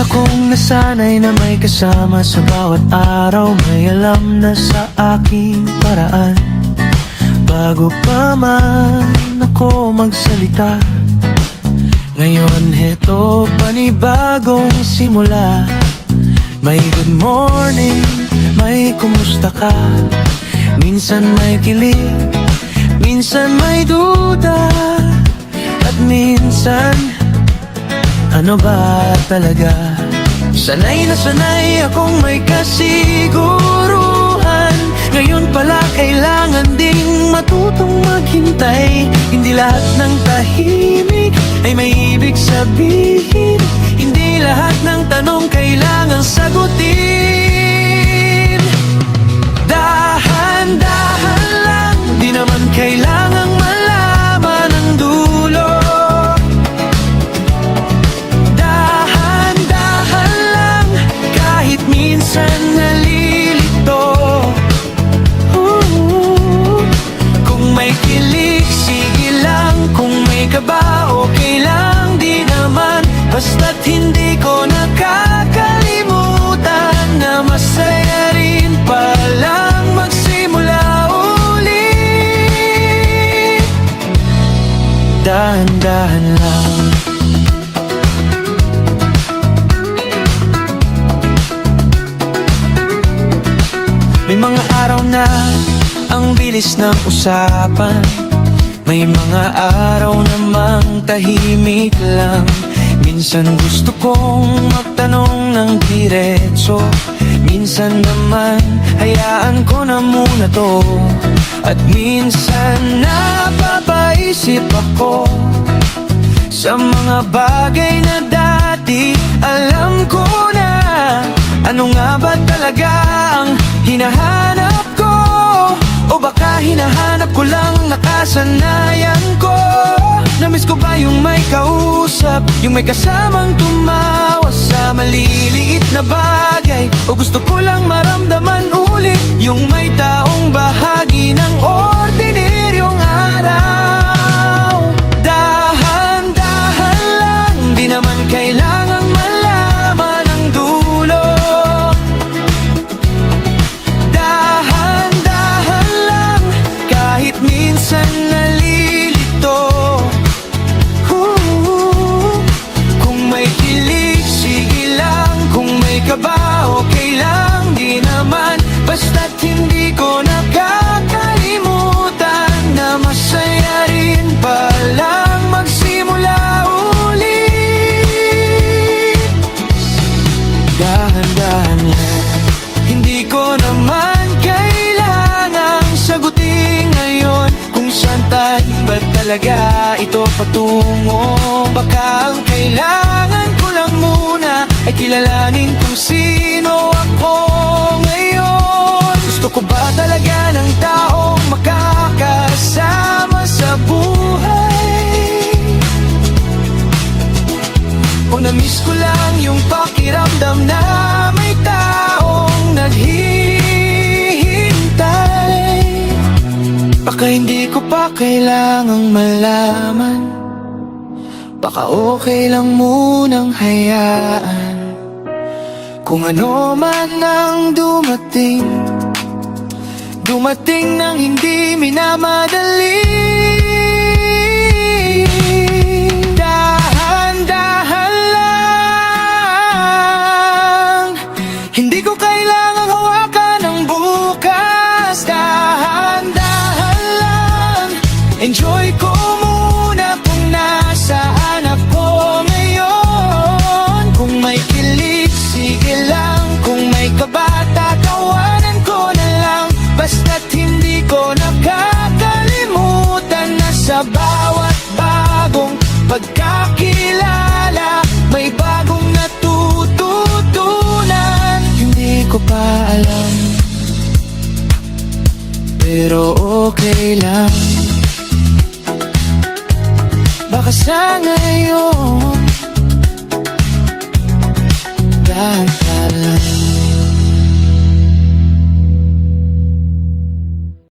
Akala kong nasanay na may kasama sa bawat araw, may alam na sa aking paraan. Bago pa man ako magsalita, ngayon heto panibagong simula. May good morning, may kumusta ka, minsan may kilig, minsan may duda, at minsan ano ba talaga? Sanay na sanay akong may kasiguruhan, ngayon pala kailangan ding matutong maghintay. Hindi lahat ng tahimik ay may ibig sabihin, hindi lahat ng tanong kailangan sagutin. Dahan-dahan lang, di naman kailangang malaman ang dulo. Dahan-dahan lang, kahit minsan nalilito. Kung may kilig, sige lang. Kung may kaba, okay lang. Di naman, basta't hindi ko nakakalimutan na masaya rin palang magsimula ulit. Dahan-dahan lang. May mga araw na ang bilis ng usapan, may mga araw namang tahimik lang. Minsan gusto kong magtanong ng diretso, minsan naman hayaan ko na muna to. At minsan napapaisip ako sa mga bagay na dati alam ko na. Ano nga ba talaga ang hinahanap ko? O baka hinahanap ko lang nakasanayan ko? Namiss ko ba yung may kausap, yung may kasamang tumawa sa maliliit na bagay? O gusto ko lang maramdaman ulit yung may taong bahagi ng ordinaryong araw? Dahan-dahan lang, di naman kailangang malaman ang dulo. Dahan-dahan lang, kahit minsan nalilito. Kung may kilig, sige lang. Kung may kaba, okay lang. Di naman, basta't hindi ko nakakalimutan na masaya rin palang magsimula ulit. Dahan-dahan lang, hindi ko naman kailangang sagutin ngayon kung saan tayo ba talaga ito patungo. Baka ang kailangan ko lang muna ay kilalanin kung sino ako ngayon. Gusto ko ba talaga ng taong makakasama sa buhay? O namiss ko lang yung pakiramdam na may taong naghihintay? Baka hindi ko pa kailangang malaman, baka okay lang munang hayaan. Kung ano man ang dumating, dumating nang hindi minamadali. Dahan-dahan lang, hindi ko kailangang hawakan ng bukas. Dahan-dahan lang, enjoy ko muna kung nasaan ako ngayon. Kung may kilig, sige lang. Kung may kaba, tatawanan ko na lang. Basta't hindi ko nakakalimutan na sa bawat bagong pagkakilala may bagong natututunan. Hindi ko pa alam, pero okay lang. Baka sa ngayon dahan-dahan lang.